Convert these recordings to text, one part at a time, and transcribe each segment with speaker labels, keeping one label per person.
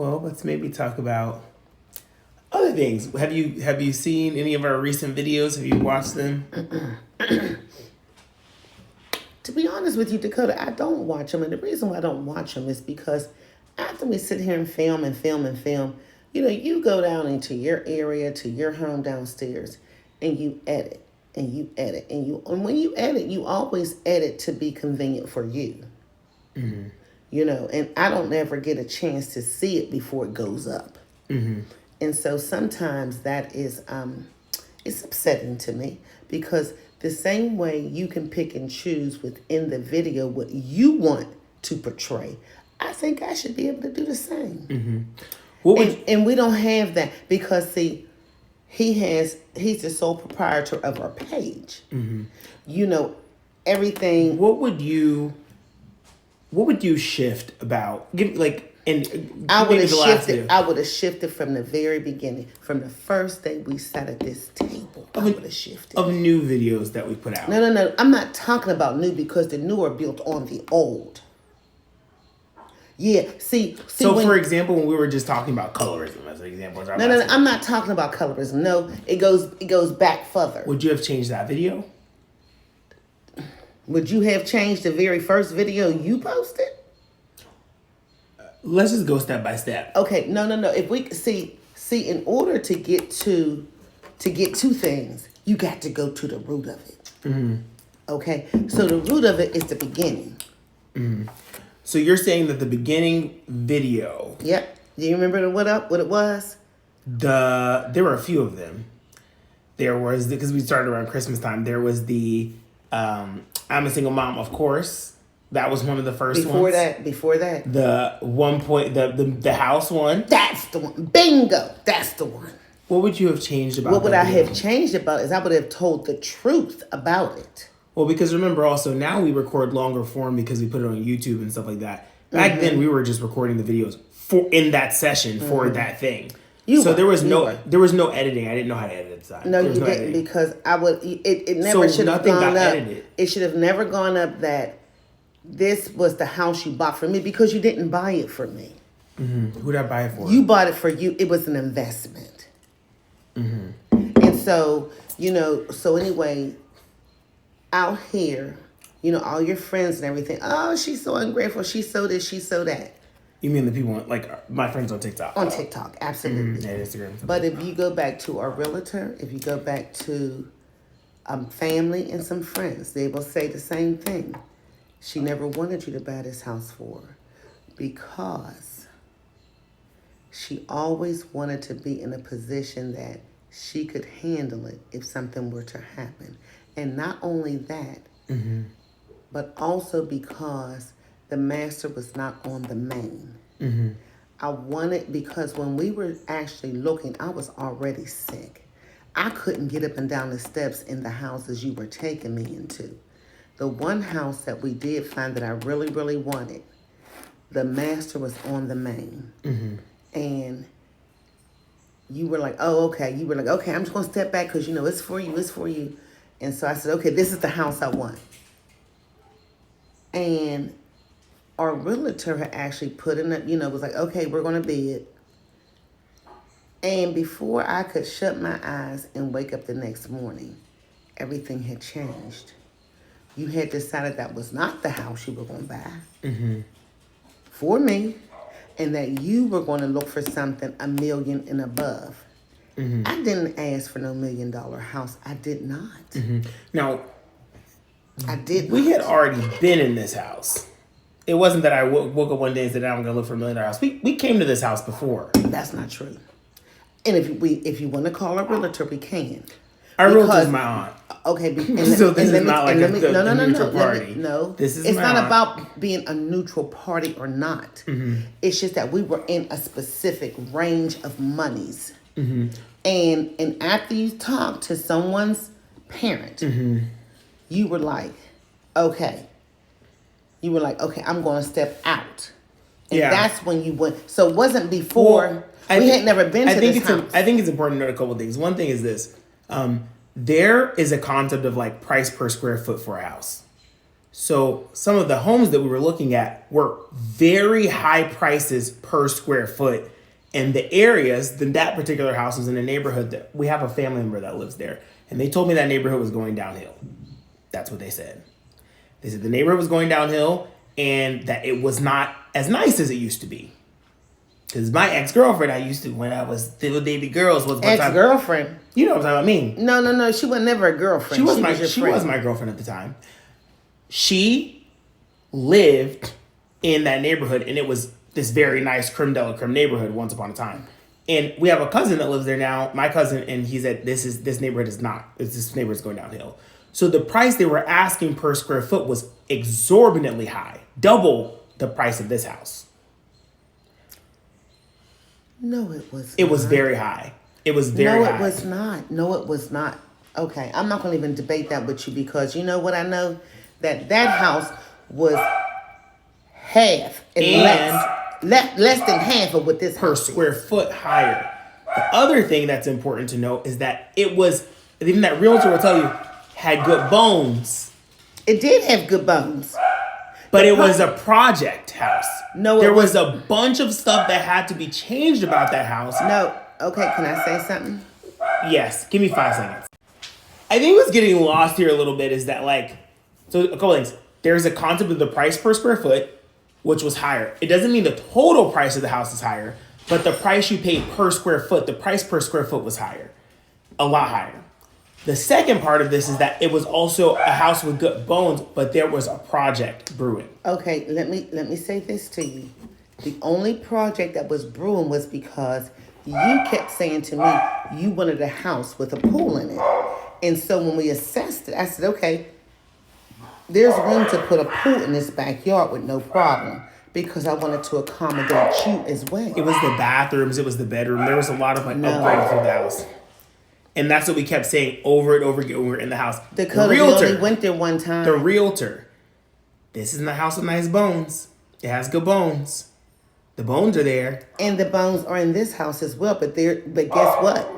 Speaker 1: Well, let's maybe talk about other things. Have you seen any of our recent videos? Have you watched them?
Speaker 2: To be honest with you, Dakota, I don't watch them. And the reason why I don't watch them is because after we sit here and film, you go down into your area, to your home downstairs, and you edit, and when you edit, you always edit to be convenient for you. Mm-hmm. And I don't ever get a chance to see it before it goes up. Mm-hmm. And so sometimes that is, it's upsetting to me, because the same way you can pick and choose within the video what you want to portray, I think I should be able to do the same. Mm-hmm. And we don't have that, because see, he's the sole proprietor of our page. Mm-hmm. Everything.
Speaker 1: What would you shift about?
Speaker 2: I would have shifted from the very beginning, from the first day we sat at this table. I would have shifted
Speaker 1: of new videos that we put out.
Speaker 2: No. I'm not talking about new, because the new are built on the old. Yeah. See.
Speaker 1: So, for example, when we were just talking about colorism as an example.
Speaker 2: No. I'm not talking about colorism. No, it goes back further.
Speaker 1: Would you have changed that video?
Speaker 2: Would you have changed the very first video you posted?
Speaker 1: Let's just go step by step.
Speaker 2: Okay, no. If we see, in order to get to things, you got to go to the root of it. Mm-hmm. Okay, so the root of it is the beginning.
Speaker 1: Mm-hmm. So you're saying that the beginning video.
Speaker 2: Yep. Do you remember what it was?
Speaker 1: There were a few of them. There was, because we started around Christmas time. There was the I'm a single mom, of course. That was one of the first ones.
Speaker 2: Before that.
Speaker 1: The house one.
Speaker 2: That's the one. Bingo. That's the one.
Speaker 1: What would you have changed about it?
Speaker 2: What would I have changed about it is I would have told the truth about it.
Speaker 1: Well, because remember also, now we record longer form because we put it on YouTube and stuff like that. Back then, we were just recording the videos in that session for that thing. There was no editing. I didn't know how to edit that.
Speaker 2: No, you didn't editing. Because I would. It never should have gone up. Edited. It should have never gone up that this was the house you bought for me, because you didn't buy it for me.
Speaker 1: Mm-hmm. Who did I buy it for?
Speaker 2: You bought it for you. It was an investment. Mm-hmm. And so, so anyway, out here, all your friends and everything, oh, she's so ungrateful. She's so this, she's so that.
Speaker 1: You mean the people, like my friends on TikTok?
Speaker 2: On TikTok, absolutely.
Speaker 1: Mm-hmm. And Instagram.
Speaker 2: But if you go back to our realtor, if you go back to family and some friends, they will say the same thing. She never wanted you to buy this house for her, because she always wanted to be in a position that she could handle it if something were to happen. And not only that, but also because the master was not on the main. Mm-hmm. I wanted, because when we were actually looking, I was already sick. I couldn't get up and down the steps in the houses you were taking me into. The one house that we did find that I really, really wanted, the master was on the main. Mm-hmm. And you were like, oh, okay. You were like, okay, I'm just going to step back because, it's for you. And so I said, okay, this is the house I want. And our realtor had actually put in was like, okay, we're going to bid. And before I could shut my eyes and wake up the next morning, everything had changed. You had decided that was not the house you were going to buy for me, and that you were going to look for something $1 million and above. Mm-hmm. I didn't ask for no $1 million house. I did not.
Speaker 1: Mm-hmm. Now,
Speaker 2: I did.
Speaker 1: We had already been in this house. It wasn't that I woke up one day and said, I'm going to look for $1 million house. We came to this house before.
Speaker 2: That's not true. And if you want to call a realtor, we can.
Speaker 1: Our realtor is my aunt.
Speaker 2: Okay,
Speaker 1: so this is not like a neutral party.
Speaker 2: No,
Speaker 1: it's
Speaker 2: not about being a neutral party or not. Mm-hmm. It's just that we were in a specific range of monies. Mm-hmm. And after you talk to someone's parent, you were like, okay. I'm going to step out. And that's when you went. So it wasn't before. We had never been to this house.
Speaker 1: I think it's important to note a couple of things. One thing is this. There is a concept of like price per square foot for a house. So some of the homes that we were looking at were very high prices per square foot. And the areas, then that particular house was in a neighborhood that we have a family member that lives there. And they told me that neighborhood was going downhill. That's what they said. They said the neighborhood was going downhill and that it was not as nice as it used to be. Because my ex-girlfriend I used to, when I was still dating girls, was
Speaker 2: ex-girlfriend.
Speaker 1: You know what I'm talking about? Me.
Speaker 2: No. She was never a girlfriend.
Speaker 1: She was my girlfriend at the time. She lived in that neighborhood, and it was this very nice creme de la creme neighborhood once upon a time. And we have a cousin that lives there now, my cousin, and he said this neighborhood's going downhill. So the price they were asking per square foot was exorbitantly high, double the price of this house.
Speaker 2: No, it was.
Speaker 1: It was very high. It was very high.
Speaker 2: No, it was not. No, it was not. Okay, I'm not going to even debate that with you because you know what I know? That house was half and less than half of what this
Speaker 1: per
Speaker 2: house
Speaker 1: square foot higher. The other thing that's important to note is that it was, even that realtor will tell you, had good bones.
Speaker 2: It did have good bones.
Speaker 1: But it was a project house.
Speaker 2: No,
Speaker 1: there was a bunch of stuff that had to be changed about that house.
Speaker 2: No. Okay, can I say something?
Speaker 1: Yes. Give me 5 seconds. I think what's getting lost here a little bit is that, so a couple things. There's a concept of the price per square foot, which was higher. It doesn't mean the total price of the house is higher, but the price you paid per square foot, the price per square foot was higher. A lot higher. The second part of this is that it was also a house with good bones, but there was a project brewing.
Speaker 2: Okay, let me say this to you. The only project that was brewing was because you kept saying to me you wanted a house with a pool in it. And so when we assessed it, I said, okay, there's room to put a pool in this backyard with no problem because I wanted to accommodate you as well.
Speaker 1: It was the bathrooms, it was the bedroom. There was a lot of upgrades to the house. And that's what we kept saying over and over again when we were in the house.
Speaker 2: The realtor only went there one time.
Speaker 1: The realtor. This isn't a house with nice bones. It has good bones. The bones are there.
Speaker 2: And the bones are in this house as well. But guess what?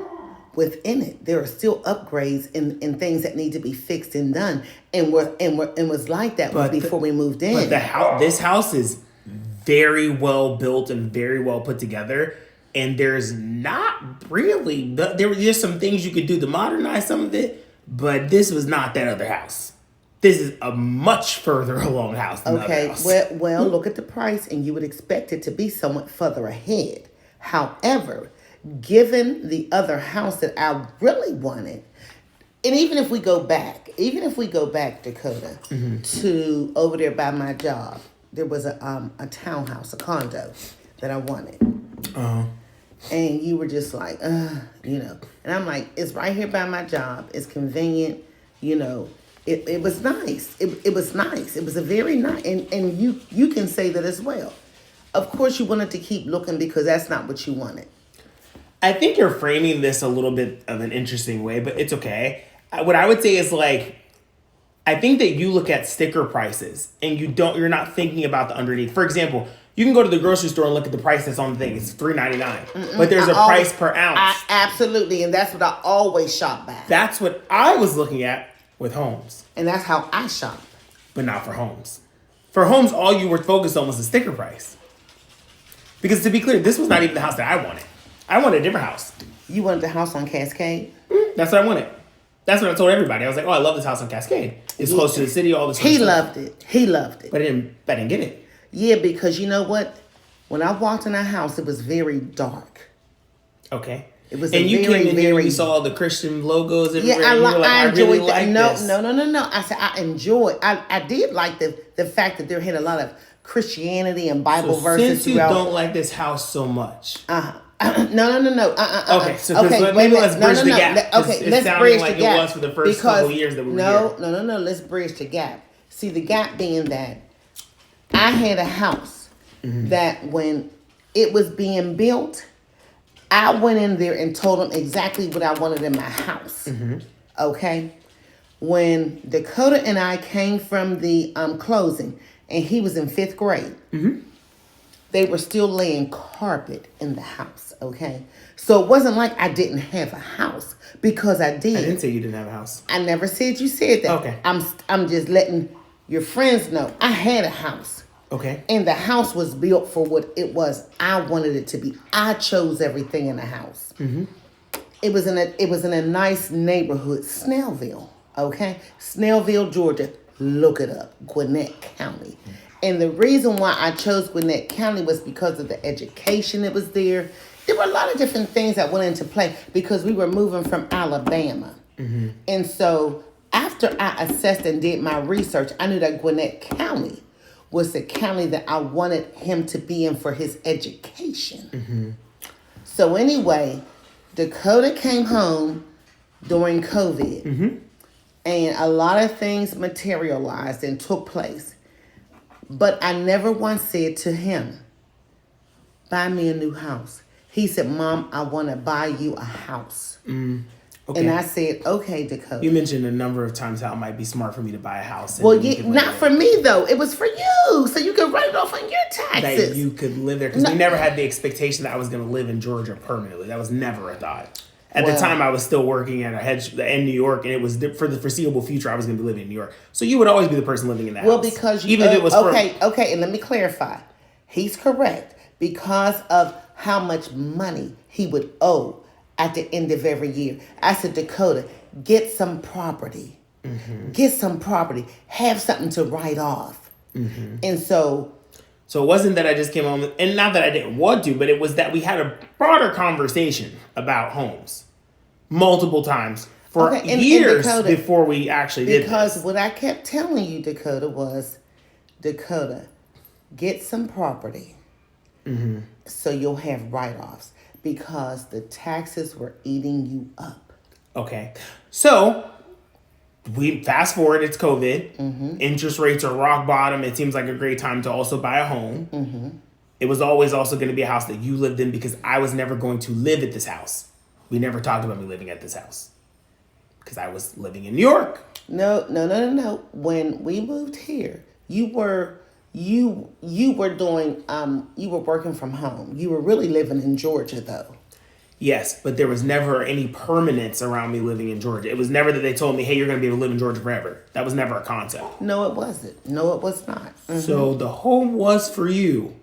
Speaker 2: Within it, there are still upgrades and things that need to be fixed and done. And was like that before we moved in.
Speaker 1: But this house is very well built and very well put together. And there's not really, there were just some things you could do to modernize some of it, but this was not that other house. This is a much further along house than the other house.
Speaker 2: Well, look at the price, and you would expect it to be somewhat further ahead. However, given the other house that I really wanted, and even if we go back, Dakota, to over there by my job, there was a townhouse, a condo that I wanted. Uh-huh. And you were just like, And I'm like, it's right here by my job. It's convenient. It was nice. It was nice. It was a very nice. And you can say that as well. Of course, you wanted to keep looking because that's not what you wanted.
Speaker 1: I think you're framing this a little bit of an interesting way, but it's okay. What I would say is I think that you look at sticker prices and you're not thinking about the underneath. For example, you can go to the grocery store and look at the price that's on the thing. It's $3.99. But there's a price per ounce.
Speaker 2: Absolutely. And that's what I always shop by.
Speaker 1: That's what I was looking at with homes.
Speaker 2: And that's how I shop.
Speaker 1: But not for homes. For homes, all you were focused on was the sticker price. Because to be clear, this was not even the house that I wanted. I wanted a different house.
Speaker 2: You wanted the house on Cascade?
Speaker 1: That's what I wanted. That's what I told everybody. I was like, I love this house on Cascade. It's close to the city, all this stuff.
Speaker 2: He loved it.
Speaker 1: But I didn't get it.
Speaker 2: Yeah, because you know what? When I walked in that house, it was very dark.
Speaker 1: Okay.
Speaker 2: It was
Speaker 1: and you came in here and you saw the Christian logos everywhere. Yeah, I enjoyed that.
Speaker 2: No. I said I enjoyed. I did like the fact that there had a lot of Christianity and Bible verses.
Speaker 1: Since you don't like this house so much.
Speaker 2: No.
Speaker 1: Okay, so maybe let's bridge the gap.
Speaker 2: Okay, let's bridge the gap.
Speaker 1: It was for the first couple years that we were here.
Speaker 2: No. Let's bridge the gap. See, the gap being that I had a house that when it was being built, I went in there and told them exactly what I wanted in my house. Okay? When Dakota and I came from the closing, and he was in 5th grade, they were still laying carpet in the house, okay? So it wasn't like I didn't have a house, because I did.
Speaker 1: I didn't say you didn't have a house.
Speaker 2: I never said you said that.
Speaker 1: Okay.
Speaker 2: I'm just letting Your friends know I had a house.
Speaker 1: Okay.
Speaker 2: And the house was built for what it was. I wanted it to be. I chose everything in the house. Mm-hmm. It was in a nice neighborhood, Snellville. Okay, Snellville, Georgia. Look it up, Gwinnett County. And the reason why I chose Gwinnett County was because of the education that was there. There were a lot of different things that went into play because we were moving from Alabama. Mm-hmm. And so after I assessed and did my research, I knew that Gwinnett County was the county that I wanted him to be in for his education. Mm-hmm. So anyway, Dakota came home during COVID. Mm-hmm. And a lot of things materialized and took place. But I never once said to him, buy me a new house. He said, Mom, I want to buy you a house. Okay. And I said, okay, Dakota.
Speaker 1: You mentioned a number of times how it might be smart for me to buy a house.
Speaker 2: Well, not for me, though. It was for you. So you could write it off on your taxes.
Speaker 1: That you could live there. Because we never had the expectation that I was going to live in Georgia permanently. That was never a thought. At the time, I was still working at a hedge in New York, and it was for the foreseeable future. I was going to be living in New York, so you would always be the person living in that house.
Speaker 2: Well, because even if it was okay, and let me clarify. He's correct because of how much money he would owe at the end of every year. I said, Dakota, get some property, get some property, have something to write off, and so.
Speaker 1: So it wasn't that I just came home, and not that I didn't want to, but it was that we had a broader conversation about homes multiple times for years Dakota, before we actually did this.
Speaker 2: Because what I kept telling you, Dakota, was, Dakota, get some property so you'll have write-offs because the taxes were eating you up.
Speaker 1: Okay. So we fast forward, it's COVID. Interest rates are rock bottom. It seems like a great time to also buy a home. It was always also going to be a house that you lived in because I was never going to live at this house. We never talked about me living at this house because I was living in New York.
Speaker 2: No. When we moved here, you were doing you were working from home. You were really living in Georgia though.
Speaker 1: Yes, but there was never any permanence around me living in Georgia. It was never that they told me, hey, you're going to be able to live in Georgia forever. That was never a concept.
Speaker 2: No, it wasn't. No, it was not.
Speaker 1: So the home was for you.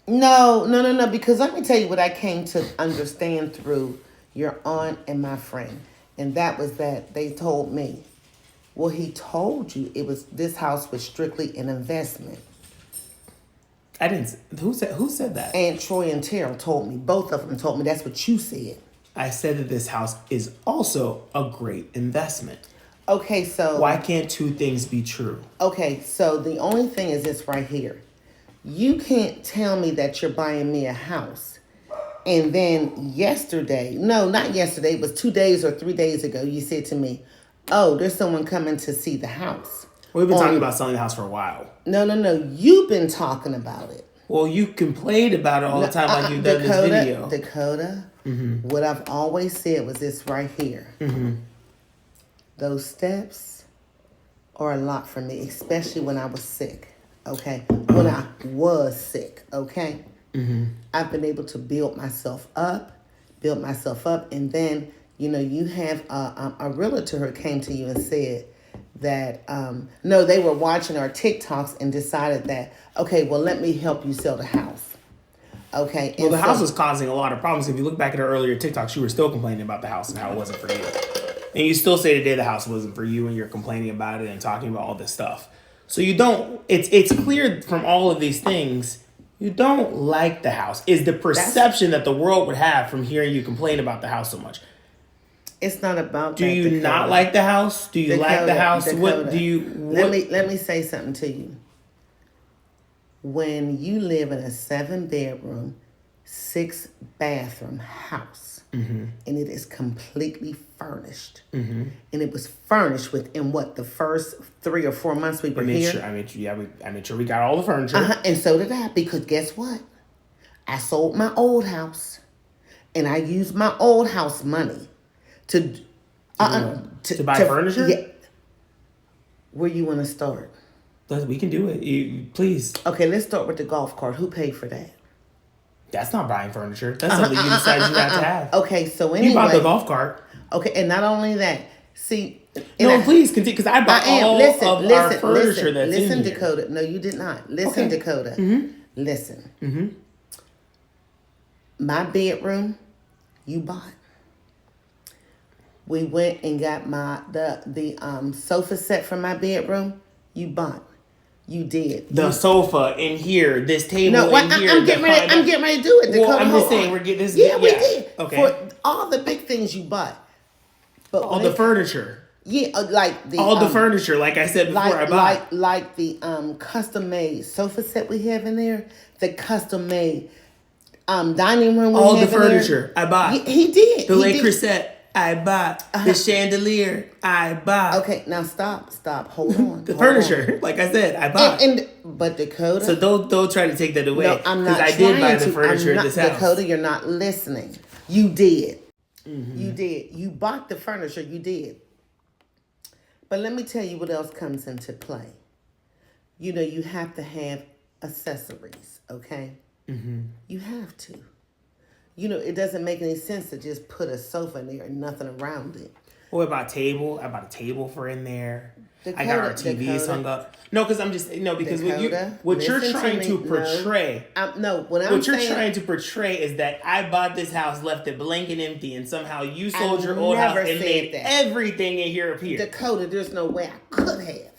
Speaker 2: No, because let me tell you what I came to understand through your aunt and my friend. And that was that they told me, well, he told you this house was strictly an investment.
Speaker 1: I didn't. Who said that?
Speaker 2: Aunt Troy and Terrell told me. Both of them told me. That's what you said.
Speaker 1: I said that this house is also a great investment.
Speaker 2: Okay, so
Speaker 1: why can't two things be true?
Speaker 2: Okay, so the only thing is this right here. You can't tell me that you're buying me a house. And then not yesterday, it was 2 days or 3 days ago, you said to me, oh, there's someone coming to see the house.
Speaker 1: We've been talking about selling the house for a while.
Speaker 2: No. You've been talking about it.
Speaker 1: Well, you complained about it all the time like you've done this video.
Speaker 2: Dakota, what I've always said was this right here. Those steps are a lot for me, especially when I was sick, okay? When I was sick, okay? I've been able to build myself up, and then, you have a realtor who came to you and said, that, they were watching our TikToks and decided that, okay, well, let me help you sell the house. Okay.
Speaker 1: Well, the house was causing a lot of problems. If you look back at her earlier TikToks, you were still complaining about the house and how it wasn't for you. And you still say today the house wasn't for you and you're complaining about it and talking about all this stuff. So it's clear from all of these things, you don't like the house. Is the perception that the world would have from hearing you complain about the house so much.
Speaker 2: It's not about
Speaker 1: Do you not like the house? Do you like the house?
Speaker 2: Dakota.
Speaker 1: What do you...
Speaker 2: Let me say something to you. When you live in a 7-bedroom, 6-bathroom house, and it is completely furnished, and it was furnished within the first 3 or 4 months we were here?
Speaker 1: I made sure we got all the furniture.
Speaker 2: And so did I, because guess what? I sold my old house, and I used my old house money to
Speaker 1: buy furniture?
Speaker 2: Yeah. Where you want to start?
Speaker 1: We can do it. Please.
Speaker 2: Okay, let's start with the golf cart. Who paid for that?
Speaker 1: That's not buying furniture. That's something you decided you had to have.
Speaker 2: Okay, so anyway.
Speaker 1: You bought the golf cart.
Speaker 2: Okay, and not only that. See,
Speaker 1: No, please continue, because I bought all of our furniture that's in here.
Speaker 2: Listen, Dakota. No, you did not. Listen, Dakota. Mm-hmm. Listen. Mm-hmm. My bedroom, you bought. We went and got the sofa set from my bedroom. You bought. You did.
Speaker 1: The sofa in here, this table in here.
Speaker 2: I'm getting ready to do it. Dakota,
Speaker 1: well, I'm just saying we're getting this.
Speaker 2: Yeah, we did.
Speaker 1: Okay.
Speaker 2: For all the big things you bought. But
Speaker 1: all the furniture.
Speaker 2: Yeah, like the
Speaker 1: all the furniture, like I said before, I bought.
Speaker 2: Like the custom made sofa set we have in there, the custom made dining room.
Speaker 1: All the furniture I bought.
Speaker 2: He did.
Speaker 1: The lacquer set. I bought the chandelier. I bought.
Speaker 2: Okay, now stop. Hold on.
Speaker 1: The furniture, like I said, I bought.
Speaker 2: But Dakota.
Speaker 1: So don't try to take that away.
Speaker 2: No, I'm not.
Speaker 1: Because I did buy the furniture in this house.
Speaker 2: Dakota, you're not listening. You did. Mm-hmm. You did. You bought the furniture. You did. But let me tell you what else comes into play. You know, you have to have accessories. Okay. Mm-hmm. You have to. You know, it doesn't make any sense to just put a sofa in there and nothing around it.
Speaker 1: What about a table? I bought a table for in there. Dakota, I got our TVs hung up. No, because I'm just because
Speaker 2: Dakota,
Speaker 1: what you're trying to portray.
Speaker 2: What
Speaker 1: you're trying to portray is that I bought this house, left it blank and empty, and somehow you sold your old house and made everything in here appear.
Speaker 2: Dakota, there's no way I could have.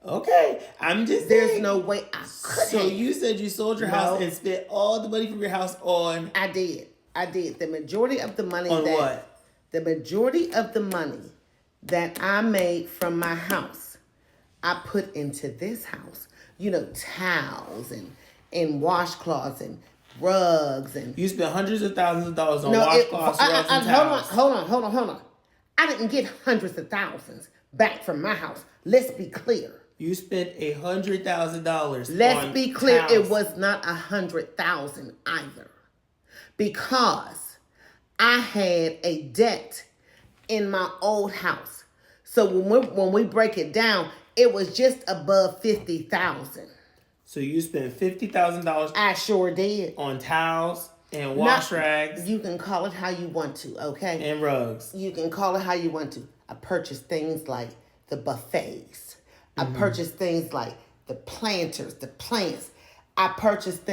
Speaker 1: Okay, I'm just
Speaker 2: There's
Speaker 1: saying.
Speaker 2: no way I could have.
Speaker 1: So you said you sold your house and spent all the money from your house on.
Speaker 2: I did. The majority of the money
Speaker 1: on what?
Speaker 2: The majority of the money that I made from my house, I put into this house. You know, towels and washcloths and rugs and.
Speaker 1: You spent hundreds of thousands of dollars on washcloths, rugs, and towels.
Speaker 2: Hold on. I didn't get hundreds of thousands back from my house. Let's be clear.
Speaker 1: You spent $100,000.
Speaker 2: Let's be clear. Towels. It was not 100,000 either, because I had a debt in my old house. So when we break it down, it was just above 50,000.
Speaker 1: So you spent $50,000.
Speaker 2: I sure did
Speaker 1: on towels and wash rags.
Speaker 2: You can call it how you want to, okay?
Speaker 1: And rugs.
Speaker 2: You can call it how you want to. I purchased things like the buffets. I purchased things like the planters, the plants. I purchased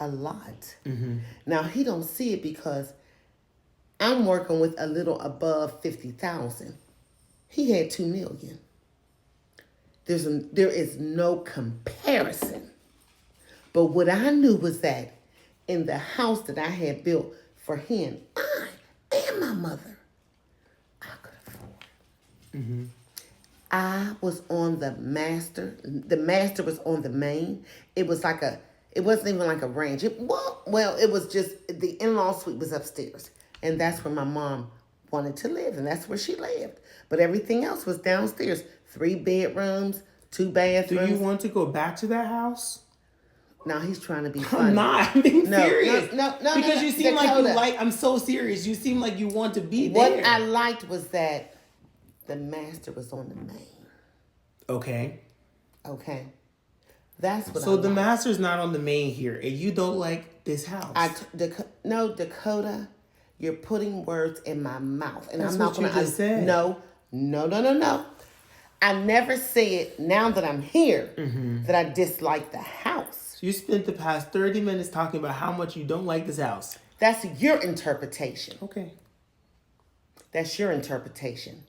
Speaker 2: a lot. Mm-hmm. Now, he don't see it because I'm working with a little above 50,000. He had 2 million. There is no comparison. But what I knew was that in the house that I had built for him, I and my mother, I could afford. Mm-hmm. I was on the master. The master was on the main. It wasn't even like a range. It was just the in-law suite was upstairs. And that's where my mom wanted to live. And that's where she lived. But everything else was downstairs. 3 bedrooms, 2 bathrooms.
Speaker 1: Do you want to go back to that house?
Speaker 2: No, he's trying to be funny.
Speaker 1: I'm not. I'm being serious.
Speaker 2: No.
Speaker 1: Because you seem like you like, I'm so serious. You seem like you want to be there.
Speaker 2: What I liked was that the master was on the main.
Speaker 1: Okay.
Speaker 2: That's what
Speaker 1: So the master's not on the main here, and you don't like this house.
Speaker 2: No, Dakota, you're putting words in my mouth. And
Speaker 1: That's
Speaker 2: I'm not
Speaker 1: what you just said.
Speaker 2: No. I never said, now that I'm here, that I dislike the house.
Speaker 1: You spent the past 30 minutes talking about how much you don't like this house.
Speaker 2: That's your interpretation.
Speaker 1: Okay.
Speaker 2: That's your interpretation.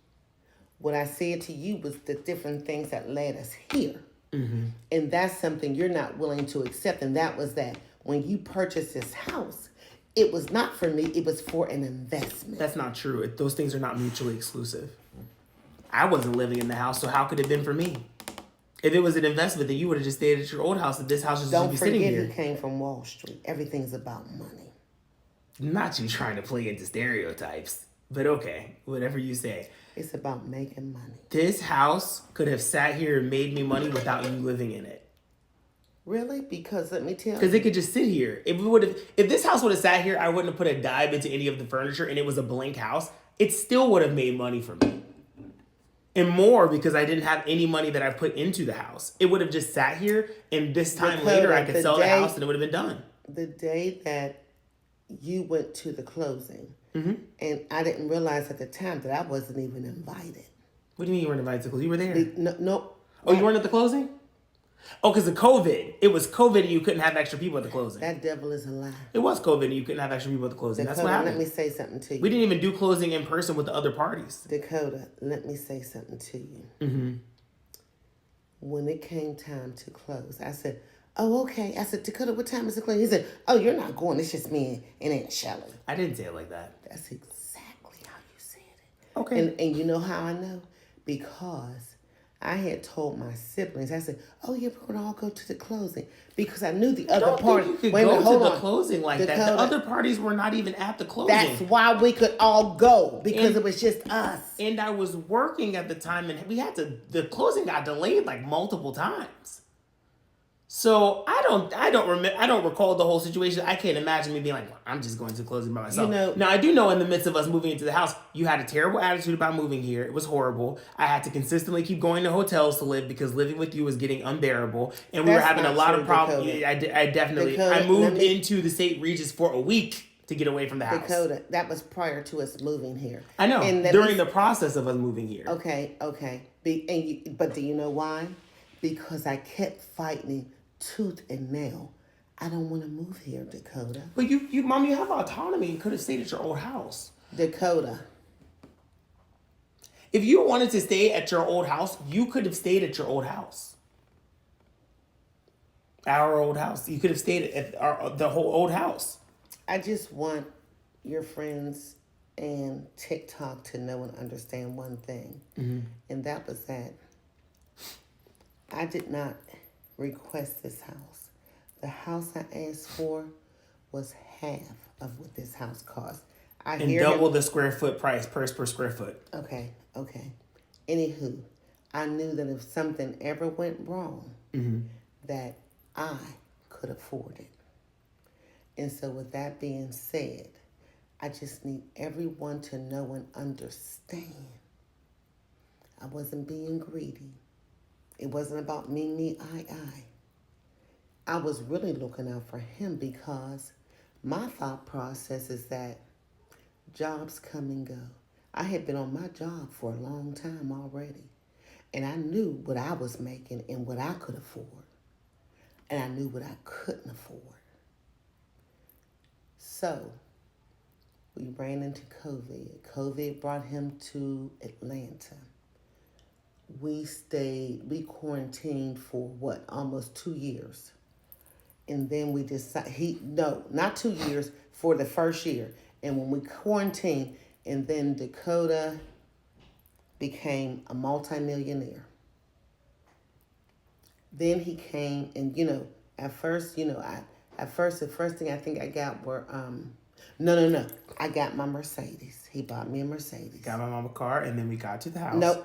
Speaker 2: What I said to you was the different things that led us here. Mm-hmm. And that's something you're not willing to accept. And that was that when you purchased this house, it was not for me. It was for an investment.
Speaker 1: That's not true. Those things are not mutually exclusive. I wasn't living in the house, so how could it have been for me? If it was an investment, then you would have just stayed at your old house. If this house was just be sitting here.
Speaker 2: Don't forget he came from Wall Street. Everything's about money.
Speaker 1: Not you trying to play into stereotypes. But okay, whatever you say.
Speaker 2: It's about making money.
Speaker 1: This house could have sat here and made me money without you living in it.
Speaker 2: Really? Because let me tell you.
Speaker 1: Because it could just sit here. If this house would have sat here, I wouldn't have put a dime into any of the furniture and it was a blank house. It still would have made money for me. And more because I didn't have any money that I put into the house. It would have just sat here and this time later I could sell the house and it would have been done.
Speaker 2: The day that you went to the closing.
Speaker 1: Mm-hmm.
Speaker 2: And I didn't realize at the time that I wasn't even invited.
Speaker 1: What do you mean you weren't invited to closing? You were there.
Speaker 2: No.
Speaker 1: Oh, you weren't at the closing? Oh, because of COVID. It was COVID and you couldn't have extra people at the closing.
Speaker 2: That devil is a lie.
Speaker 1: It was COVID and you couldn't have extra people at the closing.
Speaker 2: Dakota,
Speaker 1: That's what happened.
Speaker 2: let me say something to you.
Speaker 1: We didn't even do closing in person with the other parties.
Speaker 2: Dakota, let me say something to you.
Speaker 1: Mm-hmm.
Speaker 2: When it came time to close, I said, oh, okay. I said, Dakota, what time is it close? He said, oh, you're not going. It's just me and Aunt Shelley.
Speaker 1: I didn't say it like that.
Speaker 2: That's exactly how you said it.
Speaker 1: Okay.
Speaker 2: And you know how I know? Because I had told my siblings, I said, oh, yeah, we're going to all go to the closing. Because I knew the other party.
Speaker 1: You could go to the closing like that. The other parties were not even at the closing.
Speaker 2: That's why we could all go. Because it was just us.
Speaker 1: And I was working at the time and the closing got delayed like multiple times. So I don't recall the whole situation. I can't imagine me being like, well, I'm just going to closing by myself. Now I do know in the midst of us moving into the house, you had a terrible attitude about moving here. It was horrible. I had to consistently keep going to hotels to live because living with you was getting unbearable, and we were having a lot of problems. I definitely I moved into the St. Regis for a week to get away from the house.
Speaker 2: Dakota, that was prior to us moving here.
Speaker 1: I know. And during the process of us moving here.
Speaker 2: Okay. But do you know why? Because I kept fighting tooth and nail. I don't want to move here, Dakota.
Speaker 1: But you, Mom, you have autonomy. You could have stayed at your old house.
Speaker 2: Dakota.
Speaker 1: If you wanted to stay at your old house, you could have stayed at your old house. Our old house. You could have stayed at the whole old house.
Speaker 2: I just want your friends and TikTok to know and understand one thing. Mm-hmm. And that was that I did not request this house. The house I asked for was half of what this house cost.
Speaker 1: And double the square foot price per square foot.
Speaker 2: Okay. Anywho, I knew that if something ever went wrong, mm-hmm. that I could afford it. And so with that being said, I just need everyone to know and understand. I wasn't being greedy. It wasn't about me, I. I was really looking out for him because my thought process is that jobs come and go. I had been on my job for a long time already. And I knew what I was making and what I could afford. And I knew what I couldn't afford. So we ran into COVID. COVID brought him to Atlanta. We quarantined for almost 2 years. And then we decided, not 2 years, for the first year. And when we quarantined, and then Dakota became a multimillionaire. Then he came and, the first thing I think I got were, no. I got my Mercedes. He bought me a Mercedes.
Speaker 1: Got my mom a car, and then we got to the house.
Speaker 2: No,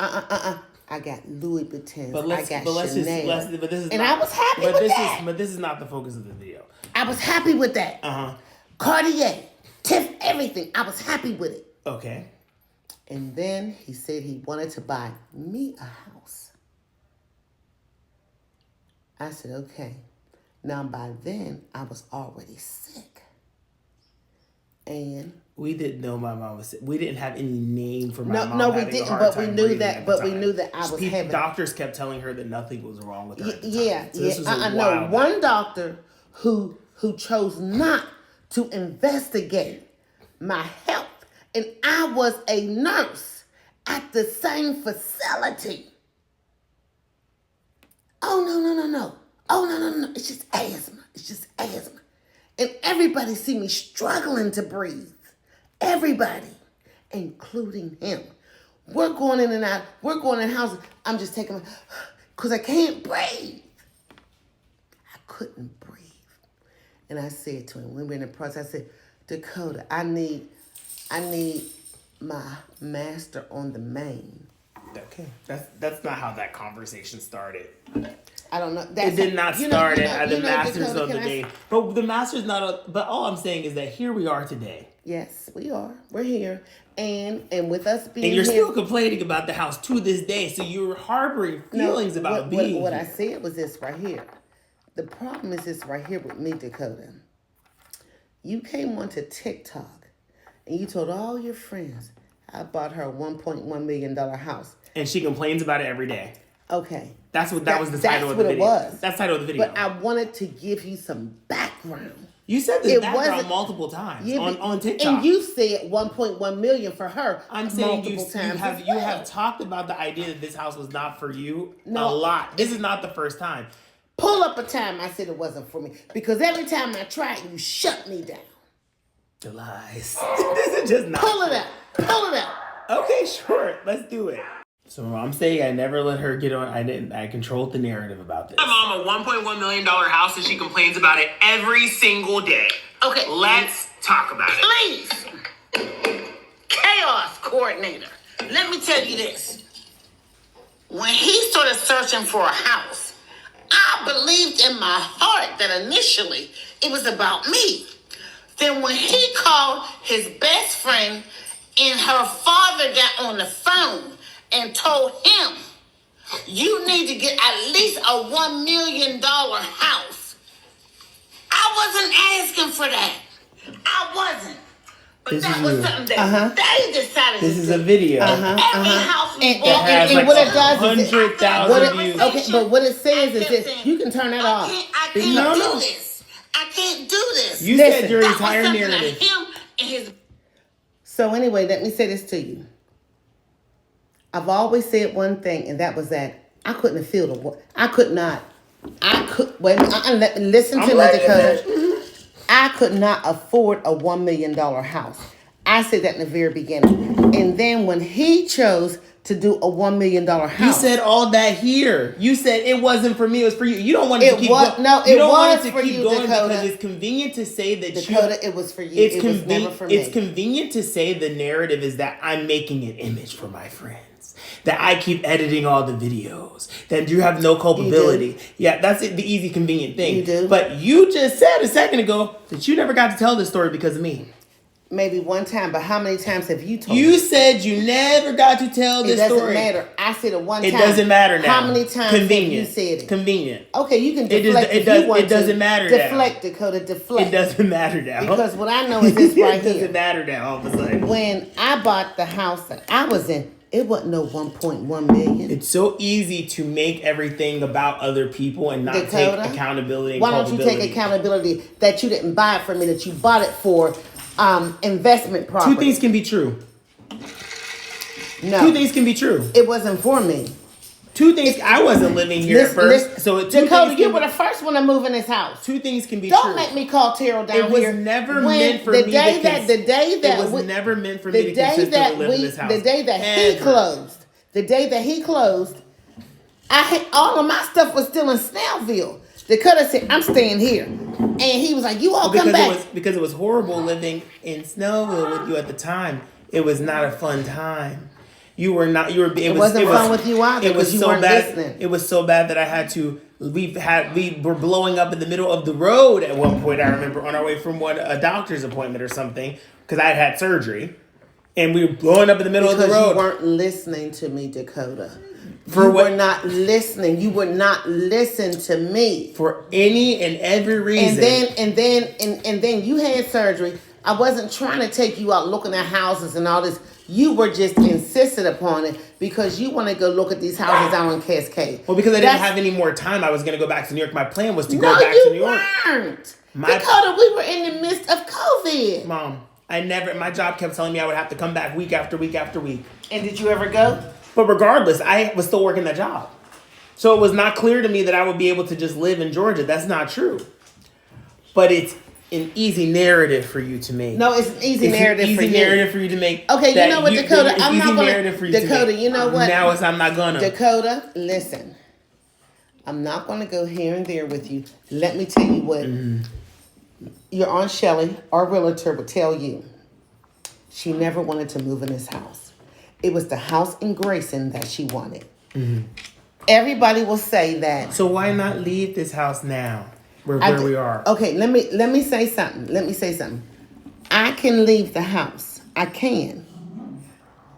Speaker 2: I got Louis Vuitton. I got Chanel.
Speaker 1: I was happy with that. But this is not the focus of the video.
Speaker 2: I was happy with that. Cartier, Tiff, everything. I was happy with it.
Speaker 1: Okay.
Speaker 2: And then he said he wanted to buy me a house. I said, okay. Now, by then, I was already sick. And
Speaker 1: we didn't know my mom was sick. We didn't have any name for my mom.
Speaker 2: No, we didn't. But we knew that. But we knew that I was having.
Speaker 1: Doctors kept telling her that nothing was wrong with her.
Speaker 2: I know one doctor who chose not to investigate my health, and I was a nurse at the same facility. Oh no! It's just asthma. And everybody see me struggling to breathe. Everybody, including him. We're going in and out. We're going in houses. I'm just taking because I can't breathe. I couldn't breathe. And I said to him, when we were in the process, I said, Dakota, I need my master on the main.
Speaker 1: Okay. That's not how that conversation started.
Speaker 2: I don't know.
Speaker 1: It did not start at the Masters of the Day. But the Masters but all I'm saying is that here we are today.
Speaker 2: Yes, we are. We're here. And with us being
Speaker 1: here. And you're still complaining about the house to this day. So you're harboring feelings about being here.
Speaker 2: What I said was this right here. The problem is this right here with me, Dakota. You came onto TikTok and you told all your friends I bought her a $1.1 million house.
Speaker 1: And she complains about it every day.
Speaker 2: Okay.
Speaker 1: That was the title of the video.
Speaker 2: Was.
Speaker 1: That's the title of the video.
Speaker 2: But I wanted to give you some background.
Speaker 1: You said this background multiple times on TikTok.
Speaker 2: And you said 1.1 million for her.
Speaker 1: I'm saying you have talked about the idea that this house was not for you a lot. This is not the first time.
Speaker 2: Pull up a time I said it wasn't for me. Because every time I tried, you shut me down.
Speaker 1: The lies. This is just not
Speaker 2: Pull it out. Pull it out.
Speaker 1: Okay, sure. Let's do it. So I'm saying I never let her get on. I controlled the narrative about this.
Speaker 3: My mom a $1.1 million house and she complains about it every single day.
Speaker 2: Okay.
Speaker 3: Let's talk about it.
Speaker 2: Please. Chaos coordinator. Let me tell you this. When he started searching for a house, I believed in my heart that initially it was about me. Then when he called his best friend and her father got on the phone and told him, you need to get at least a $1 million house. I wasn't asking for that. I wasn't. But that was something that they decided to do.
Speaker 1: This is a video.
Speaker 2: Every house we bought.
Speaker 1: And what it does is 100,000 views.
Speaker 2: Okay, but what it says is that you can turn that off.
Speaker 3: I can't do this. I can't do this.
Speaker 1: You said your entire narrative.
Speaker 3: Him and his...
Speaker 2: So anyway, let me say this to you. I've always said one thing, and that was that I couldn't feel the word. I could not. Listen to me, Dakota. I could not afford a $1 million house. I said that in the very beginning. And then when he chose to do a $1 million house.
Speaker 1: You said all that here. You said it wasn't for me, it was for you. You don't want it to keep going.
Speaker 2: No, it was for you, Dakota.
Speaker 1: Because it's convenient to say that
Speaker 2: Dakota, it was for you. It was never for me.
Speaker 1: It's convenient to say the narrative is that I'm making an image for my friends. That I keep editing all the videos. That you have no culpability. Yeah, that's the easy, convenient thing.
Speaker 2: You do.
Speaker 1: But you just said a second ago that you never got to tell this story because of me.
Speaker 2: Maybe one time, but how many times have you told me?
Speaker 1: You said you never got to tell this story.
Speaker 2: It doesn't matter. I said it one time.
Speaker 1: It doesn't matter now.
Speaker 2: How many times have you said it?
Speaker 1: Convenient.
Speaker 2: Okay, you can deflect if you want to.
Speaker 1: It doesn't matter now.
Speaker 2: Deflect, Dakota, deflect.
Speaker 1: It doesn't matter now.
Speaker 2: Because what I know is this right here.
Speaker 1: It doesn't matter now all of a sudden.
Speaker 2: When I bought the house that I was in, it wasn't no 1.1 million.
Speaker 1: It's so easy to make everything about other people and not
Speaker 2: Dakota,
Speaker 1: take accountability and
Speaker 2: why don't you take accountability that you didn't buy it for me, that you bought it for investment property?
Speaker 1: Two things can be true.
Speaker 2: No.
Speaker 1: Two things can be true.
Speaker 2: It wasn't for me.
Speaker 1: Two things. I wasn't living here at first. So
Speaker 2: Dakota, you were the first one to move in this house.
Speaker 1: Two things can be true.
Speaker 2: Don't make me call Terrell down here.
Speaker 1: It was never meant for me to live in this house. The day
Speaker 2: that he closed, all of my stuff was still in Snellville. Dakota said, I'm staying here. And he was like, you all come back.
Speaker 1: Because it was horrible living in Snellville with you at the time. It was not a fun time. It wasn't fun with you either. It was so bad. Listening. It was so bad that I had to. We were blowing up in the middle of the road at one point. I remember on our way from a doctor's appointment or something because I had surgery, and we were blowing up in the middle of the road.
Speaker 2: You weren't listening to me, Dakota. You were not listening. You would not listen to me
Speaker 1: for any and every reason.
Speaker 2: And then you had surgery. I wasn't trying to take you out looking at houses and all this. You were just insistent upon it because you want to go look at these houses out on Cascade.
Speaker 1: Well, because I didn't have any more time, I was going to go back to New York. My plan was to go back to New York.
Speaker 2: Weren't. Dakota, we were in the midst of COVID.
Speaker 1: Mom, my job kept telling me I would have to come back week after week after week.
Speaker 2: And did you ever go?
Speaker 1: But regardless, I was still working that job. So it was not clear to me that I would be able to just live in Georgia. That's not true. But it's an easy narrative for you to make.
Speaker 2: No, it's an easy narrative for you.
Speaker 1: It's an easy narrative for you to make.
Speaker 2: Okay, you know what, Dakota? I'm not going to. Dakota, you know what?
Speaker 1: Now I'm not going to.
Speaker 2: Dakota, listen. I'm not going to go here and there with you. Let me tell you what your Aunt Shelley, our realtor, would tell you. She never wanted to move in this house. It was the house in Grayson that she wanted. Mm-hmm. Everybody will say that.
Speaker 1: So why not leave this house now? Where we are.
Speaker 2: Okay, let me say something. I can leave the house. I can.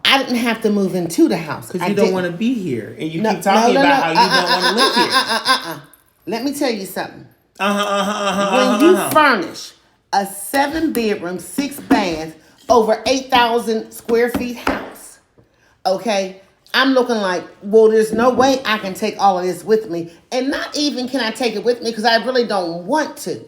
Speaker 2: I didn't have to move into the house.
Speaker 1: Because you don't want to be here. And you keep talking about how you don't want to live here.
Speaker 2: Let me tell you something. When you furnish a 7-bedroom, 6-bath, over 8,000 square feet house. Okay? I'm looking like, well, there's no way I can take all of this with me. And not even can I take it with me because I really don't want to.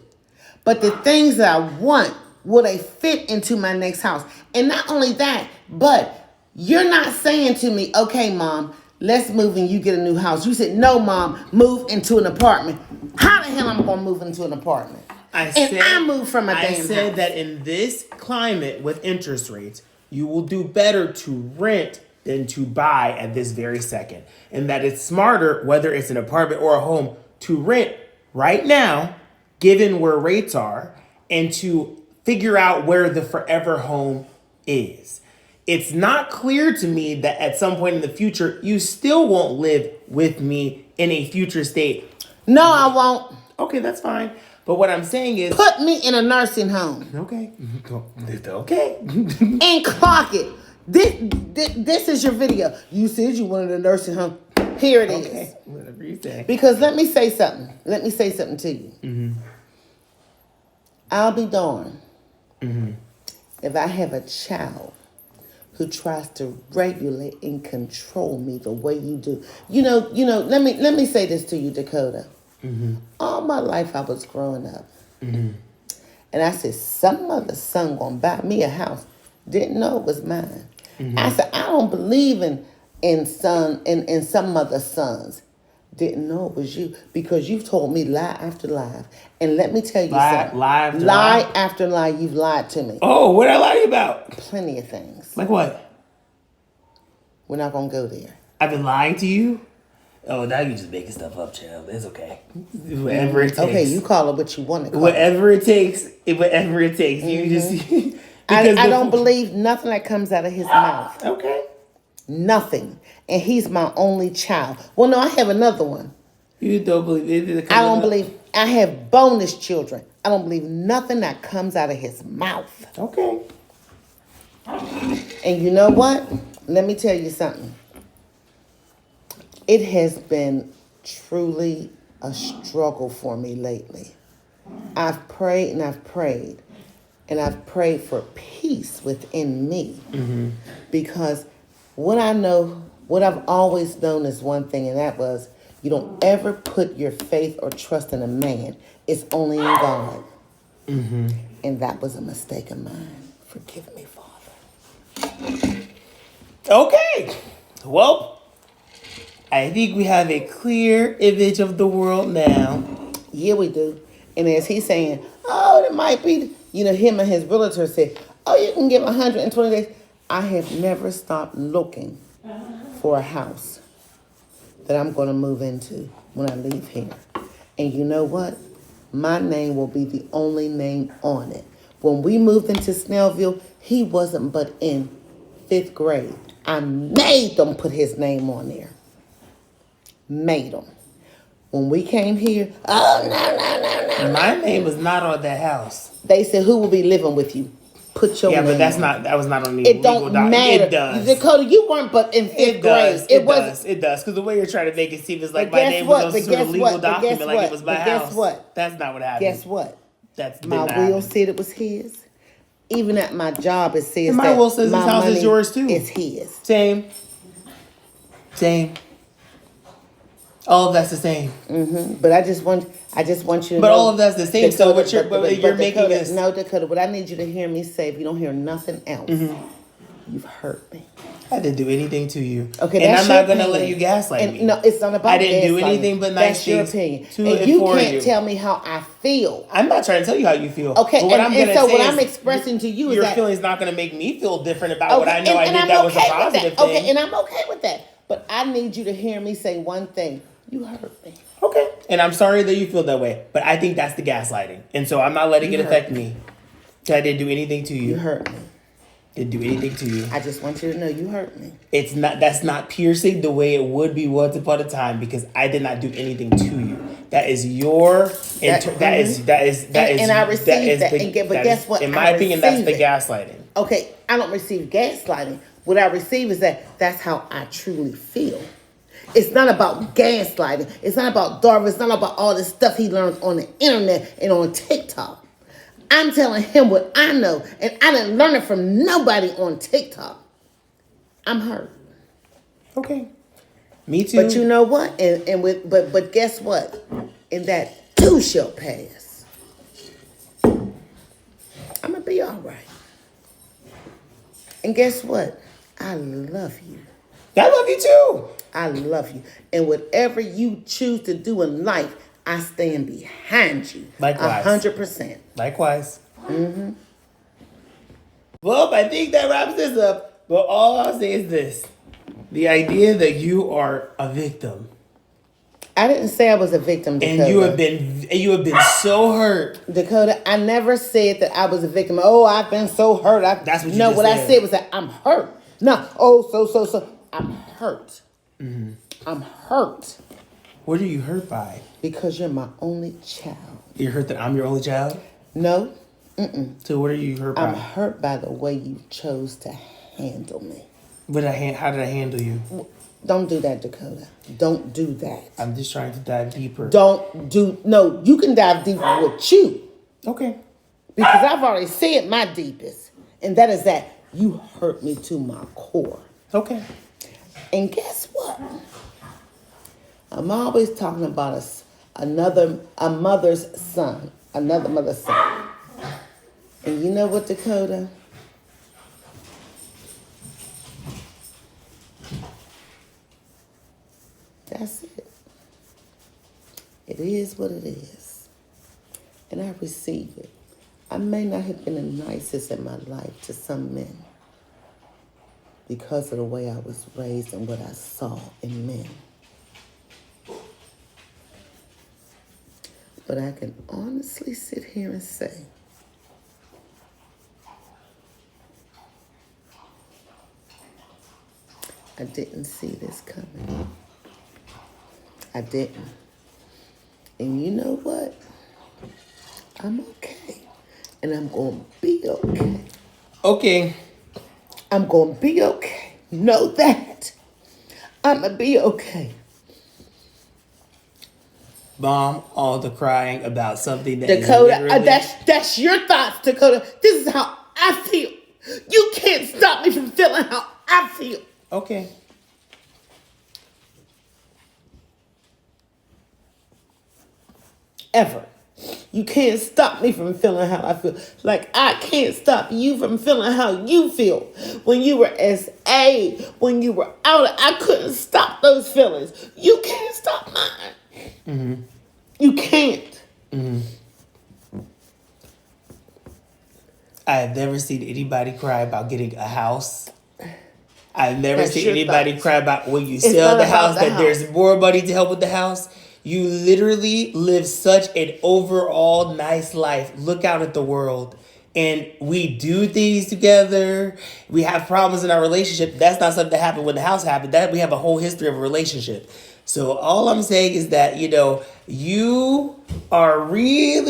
Speaker 2: But the things that I want, will they fit into my next house? And not only that, but you're not saying to me, okay, Mom, let's move and you get a new house. You said, no, Mom, move into an apartment. How the hell am I going to move into an apartment? I moved from a damn house.
Speaker 1: I said that in this climate with interest rates, you will do better to rent than to buy at this very second. And that it's smarter, whether it's an apartment or a home, to rent right now, given where rates are, and to figure out where the forever home is. It's not clear to me that at some point in the future, you still won't live with me in a future state.
Speaker 2: No, I won't.
Speaker 1: Okay, that's fine. But what I'm saying is...
Speaker 2: put me in a nursing home.
Speaker 1: Okay. Okay.
Speaker 2: And clock it. This is your video. You said you wanted a nursing home. Here it is.
Speaker 1: Okay, whatever you say.
Speaker 2: Because let me say something. Let me say something to you. Mm-hmm. I'll be darned if I have a child who tries to regulate and control me the way you do. You know. Let me say this to you, Dakota. Mm-hmm. All my life I was growing up, and I said some other son gonna buy me a house. Didn't know it was mine. Mm-hmm. I said I don't believe in some other sons. Didn't know it was you because you've told me lie after lie. And let me tell you something. Lie after lie, you've lied to me.
Speaker 1: Oh, what did I lie about?
Speaker 2: Plenty of things.
Speaker 1: Like what?
Speaker 2: We're not going to go there.
Speaker 1: I've been lying to you? Oh, now you're just making stuff up, child. It's okay. Whatever it takes.
Speaker 2: Okay, you call it what you want to call
Speaker 1: whatever it takes. Whatever it takes. You just...
Speaker 2: I don't believe nothing that comes out of his mouth.
Speaker 1: Okay.
Speaker 2: Nothing. And he's my only child. Well, no, I have another one.
Speaker 1: You don't believe it?
Speaker 2: I don't believe. I have bonus children. I don't believe nothing that comes out of his mouth.
Speaker 1: Okay.
Speaker 2: And you know what? Let me tell you something. It has been truly a struggle for me lately. I've prayed and I've prayed. And I've prayed for peace within me. Mm-hmm. Because what I've always known is one thing, and that was you don't ever put your faith or trust in a man. It's only in God. Mm-hmm. And that was a mistake of mine. Forgive me, Father.
Speaker 1: Okay. Well, I think we have a clear image of the world now.
Speaker 2: Yeah, we do. And as he's saying, oh, it might be, him and his realtor said, oh, you can give 120 days. I have never stopped looking for a house that I'm going to move into when I leave here. And you know what? My name will be the only name on it. When we moved into Snellville, he wasn't but in 5th grade. I made them put his name on there. Made them. When we came here, oh, no.
Speaker 1: My name was not on that house.
Speaker 2: They said, who will be living with you? Put your name
Speaker 1: but that was not on the legal document.
Speaker 2: It don't matter.
Speaker 1: It does.
Speaker 2: Dakota, you weren't but in 5th grade.
Speaker 1: It does. Because the way you're trying to make it seem is like my name was on some sort of legal document, like it was my house.
Speaker 2: Guess what?
Speaker 1: That's not what happened.
Speaker 2: Guess what?
Speaker 1: That's
Speaker 2: my will said it was his. Even at my job, it says
Speaker 1: my will says this house is yours too.
Speaker 2: It's his.
Speaker 1: Same. All of that's the same.
Speaker 2: Mm-hmm. But I just want you to know.
Speaker 1: But all of that's the same. So what you're making
Speaker 2: Dakota,
Speaker 1: is...
Speaker 2: No, Dakota, what I need you to hear me say, if you don't hear nothing else, you've hurt me.
Speaker 1: I didn't do anything to you.
Speaker 2: Okay,
Speaker 1: and
Speaker 2: that's
Speaker 1: I'm not
Speaker 2: your
Speaker 1: going to let you gaslight me.
Speaker 2: No, it's not about
Speaker 1: I didn't do anything but nice
Speaker 2: things. That's your
Speaker 1: opinion.
Speaker 2: opinion. And you can't tell me how I feel.
Speaker 1: I'm not trying to tell you how you feel.
Speaker 2: Okay, what I'm expressing to you is
Speaker 1: your
Speaker 2: that...
Speaker 1: Your feeling's not going to make me feel different about what I know I did that was a positive thing.
Speaker 2: Okay, and I'm okay with that. But I need you to hear me say one thing. You hurt me.
Speaker 1: Okay. And I'm sorry that you feel that way. But I think that's the gaslighting. And so I'm not letting it affect me. I didn't do anything to you.
Speaker 2: You hurt me.
Speaker 1: Didn't do anything to you.
Speaker 2: I just want you to know you hurt me.
Speaker 1: That's not piercing the way it would be once upon a time because I did not do anything to you. That is your and I received that. But guess what?
Speaker 2: In my opinion,
Speaker 1: that's the gaslighting.
Speaker 2: Okay, I don't receive gaslighting. What I receive is that's how I truly feel. It's not about gaslighting. It's not about Darvin. It's not about all this stuff he learns on the internet and on TikTok. I'm telling him what I know, and I didn't learn it from nobody on TikTok. I'm hurt.
Speaker 1: Okay. Me too.
Speaker 2: But you know what? But guess what? And that too shall pass. I'm gonna be all right. And guess what? I love you.
Speaker 1: I love you too.
Speaker 2: I love you. And whatever you choose to do in life, I stand behind you.
Speaker 1: Likewise.
Speaker 2: 100%.
Speaker 1: Likewise. Mm-hmm. Well, I think that wraps this up. But all I'll say is this. The idea that you are a victim.
Speaker 2: I didn't say I was a victim, Dakota.
Speaker 1: And you have been so hurt.
Speaker 2: Dakota, I never said that I was a victim. Oh, I've been so hurt.
Speaker 1: That's what you
Speaker 2: No,
Speaker 1: just
Speaker 2: what
Speaker 1: said.
Speaker 2: I said was that I'm hurt. No, so. I'm hurt. Mm-hmm. I'm hurt.
Speaker 1: What are you hurt by?
Speaker 2: Because you're my only child.
Speaker 1: You're hurt that I'm your only child?
Speaker 2: No. Mm-mm.
Speaker 1: So what are you hurt by?
Speaker 2: I'm hurt by the way you chose to handle me.
Speaker 1: How did I handle you?
Speaker 2: Don't do that, Dakota. Don't do that.
Speaker 1: I'm just trying to dive deeper.
Speaker 2: No, you can dive deeper with you.
Speaker 1: Okay.
Speaker 2: Because I've already said my deepest. And that is that you hurt me to my core.
Speaker 1: Okay.
Speaker 2: And guess what? I'm always talking about a mother's son. Another mother's son. And you know what, Dakota? That's it. It is what it is. And I receive it. I may not have been the nicest in my life to some men because of the way I was raised and what I saw in men. But I can honestly sit here and say, I didn't see this coming. I didn't. And you know what? I'm okay. And I'm going to be okay.
Speaker 1: Okay.
Speaker 2: I'm going to be okay. Know that. I'm going to be okay.
Speaker 1: Mom, all the crying about something that
Speaker 2: Dakota,
Speaker 1: is
Speaker 2: that's your thoughts, Dakota. This is how I feel. You can't stop me from feeling how I feel.
Speaker 1: Okay.
Speaker 2: Ever. You can't stop me from feeling how I feel. Like I can't stop you from feeling how you feel. When you were SA, when you were out, I couldn't stop those feelings. You can't stop mine. Mm-hmm. You can't.
Speaker 1: Mm-hmm. I have never seen anybody cry about getting a house. I've never seen anybody cry about when you sell the house that there's more money to help with the house. You literally live such an overall nice life. Look out at the world. And we do things together. We have problems in our relationship. That's not something that happened when the house happened. That we have a whole history of a relationship. So all I'm saying is that, you are really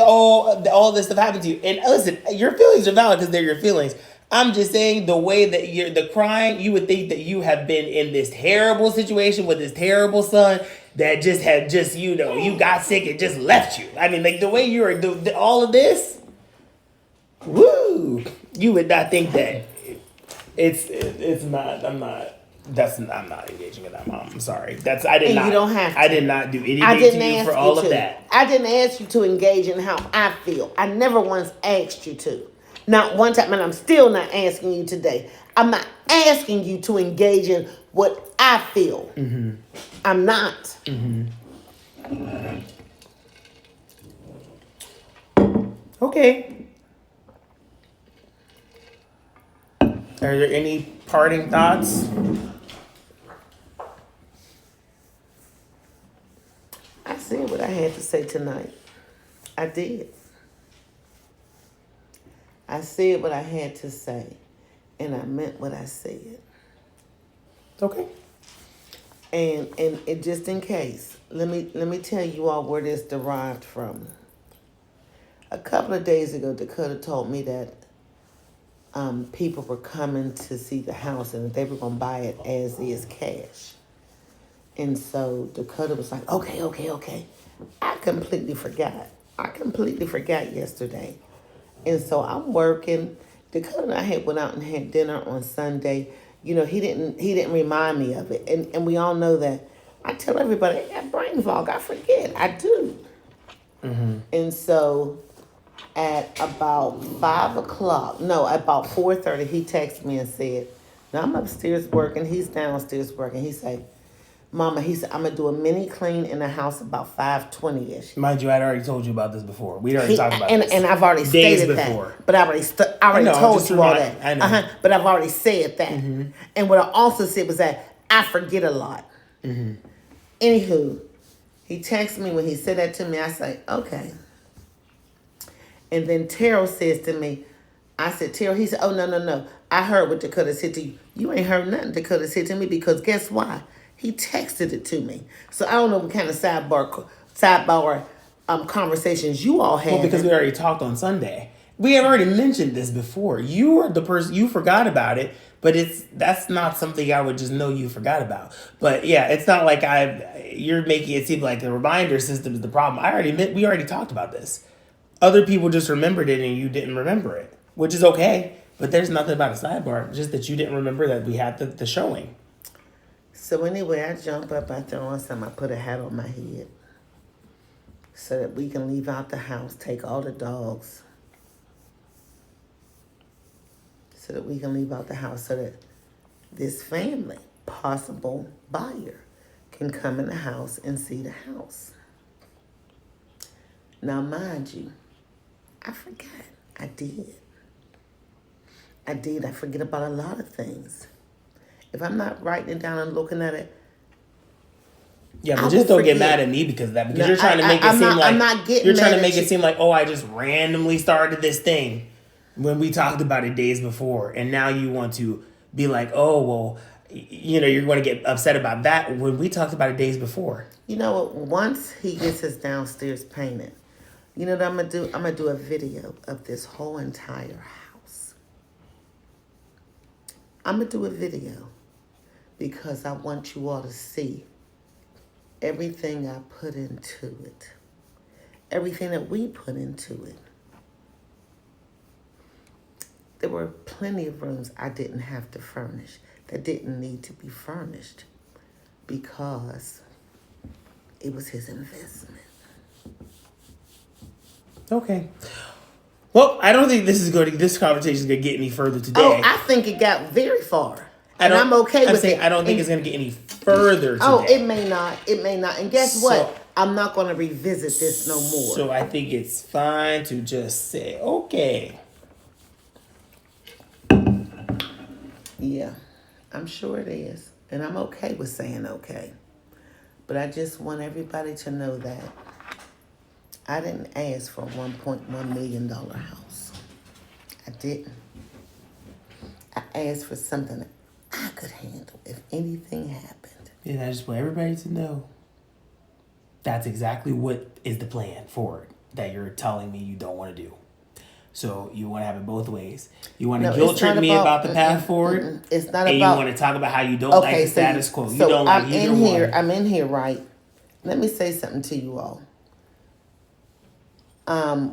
Speaker 1: all this stuff happened to you. And listen, your feelings are valid because they're your feelings. I'm just saying the way that the crying, you would think that you have been in this terrible situation with this terrible son that you got sick and just left you. I mean, like the way you're all of this, woo, you would not think that it's not. I'm not engaging in that, Mom. I'm sorry. You don't have to. I did not do anything to you for all of that.
Speaker 2: I didn't ask you to engage in how I feel. I never once asked you to. Not one time, and I'm still not asking you today. I'm not asking you to engage in what I feel. Mm-hmm. I'm not.
Speaker 1: Mm-hmm. Okay. Are there any parting thoughts?
Speaker 2: I said what I had to say tonight. I did. I said what I had to say, and I meant what I said.
Speaker 1: Okay.
Speaker 2: And just in case, let me tell you all where this derived from. A couple of days ago, Dakota told me that people were coming to see the house and that they were going to buy it as is cash. And so Dakota was like, okay. I completely forgot. I completely forgot yesterday. And so I'm working. Dakota and I had went out and had dinner on Sunday. You know, he didn't remind me of it. And we all know that I tell everybody, I got brain fog. I forget. I do. And so at about 5 o'clock, no, about 4:30, he texted me and said, now I'm upstairs working. He's downstairs working. He said, Mama, he said, I'm going to do a mini clean in the house about 5:20ish.
Speaker 1: Mind you, I'd already told you about this before. We'd already talked about this.
Speaker 2: And I've already
Speaker 1: days
Speaker 2: stated
Speaker 1: before.
Speaker 2: that. But I already told you all that.
Speaker 1: I know.
Speaker 2: But I've already said that. And what I also said was that I forget a lot. Anywho, he texted me when he said that to me. I say, okay. And then Terrell says to me, I said, Terrell, he said, oh, no. I heard what Dakota said to you. You ain't heard nothing Dakota said to me because guess why? He texted it to me. So I don't know what kind of sidebar conversations you all had.
Speaker 1: Well, because we already talked on Sunday. We have already mentioned this before. You were the person, you forgot about it, but that's not something I would just know you forgot about. But yeah, it's not like you're making it seem like the reminder system is the problem. We already talked about this. Other people just remembered it and you didn't remember it, which is okay. But there's nothing about a sidebar, just that you didn't remember that we had the showing.
Speaker 2: So anyway, I jump up, I throw on something, I put a hat on my head so that we can leave out the house, take all the dogs, so that we can leave out the house so that this family, possible buyer, can come in the house and see the house. Now, mind you, I forgot. I did. I forget about a lot of things. If I'm not writing it down and looking at it,
Speaker 1: yeah, but just don't get mad at me because of that. Because you're trying to make it seem like
Speaker 2: I'm not getting
Speaker 1: you're trying
Speaker 2: mad
Speaker 1: to make
Speaker 2: at
Speaker 1: it seem like, oh, I just randomly started this thing when we talked about it days before, and now you want to be like, oh, well, you know, you're going to get upset about that when we talked about it days before.
Speaker 2: You know what? Once he gets his downstairs painted, you know what I'm gonna do? I'm gonna do a video of this whole entire house. I'm gonna do a video because I want you all to see everything I put into it, everything that we put into it. There were plenty of rooms I didn't have to furnish, that didn't need to be furnished because it was his investment.
Speaker 1: Okay. Well, I don't think this conversation is going to get any further today.
Speaker 2: Oh, I think it got very far. And I'm okay with it.
Speaker 1: I don't think it's going to get any further today.
Speaker 2: Oh, it may not. And guess what? I'm not going to revisit this no more.
Speaker 1: So I think it's fine to just say, okay.
Speaker 2: Yeah, I'm sure it is. And I'm okay with saying okay. But I just want everybody to know that I didn't ask for a $1.1 million house. I didn't. I asked for something that I could handle if anything happened.
Speaker 1: And I just want everybody to know that's exactly what is the plan forward that you're telling me you don't want to do. So you want to have it both ways. You want to guilt trip me about the path forward.
Speaker 2: It's not
Speaker 1: and
Speaker 2: about.
Speaker 1: You want to talk about how you don't like the status quo. You don't like either one.
Speaker 2: I'm in here, right? Let me say something to you all.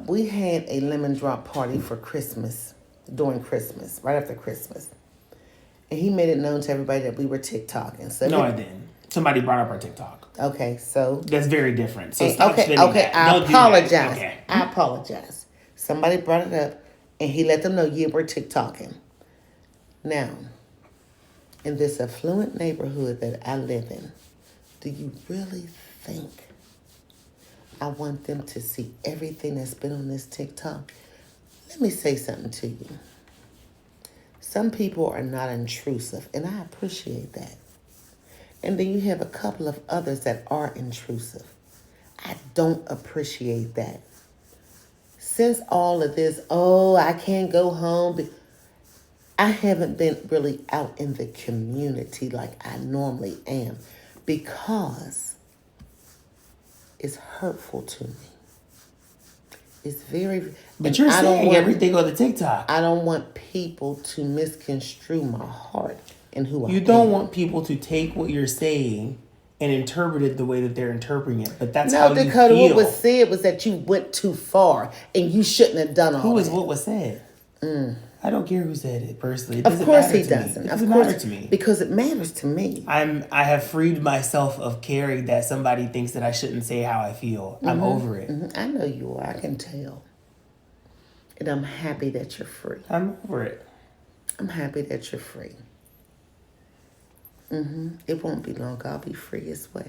Speaker 2: We had a lemon drop party for Christmas, during Christmas, right after Christmas. And he made it known to everybody that we were TikToking. So
Speaker 1: no, I didn't. Somebody brought up our TikTok.
Speaker 2: Okay, so.
Speaker 1: That's very different. So stop spinning that.
Speaker 2: I apologize.
Speaker 1: Okay.
Speaker 2: I apologize. Somebody brought it up, and he let them know, yeah, we're TikToking. Now, in this affluent neighborhood that I live in, do you really think I want them to see everything that's been on this TikTok? Let me say something to you. Some people are not intrusive, and I appreciate that. And then you have a couple of others that are intrusive. I don't appreciate that. Since all of this, I can't go home. I haven't been really out in the community like I normally am because it's hurtful to me. It's very...
Speaker 1: But you're saying everything on the TikTok.
Speaker 2: I don't want people to misconstrue my heart and who I am.
Speaker 1: You don't want people to take what you're saying and interpreted the way that they're interpreting it. But that's
Speaker 2: No,
Speaker 1: how
Speaker 2: Dakota,
Speaker 1: you feel.
Speaker 2: what was said was that you went too far and you shouldn't have done all
Speaker 1: Who is
Speaker 2: that.
Speaker 1: what was said? I don't care who said it personally. It
Speaker 2: Of
Speaker 1: doesn't
Speaker 2: course
Speaker 1: matter
Speaker 2: he
Speaker 1: to
Speaker 2: doesn't.
Speaker 1: Me. It
Speaker 2: Of
Speaker 1: doesn't
Speaker 2: course,
Speaker 1: matter to me.
Speaker 2: because it matters to me.
Speaker 1: I have freed myself of caring that somebody thinks that I shouldn't say how I feel. I'm over it.
Speaker 2: I know you are. I can tell. And I'm happy that you're free.
Speaker 1: I'm over it.
Speaker 2: I'm happy that you're free. It won't be long. I'll be free as well.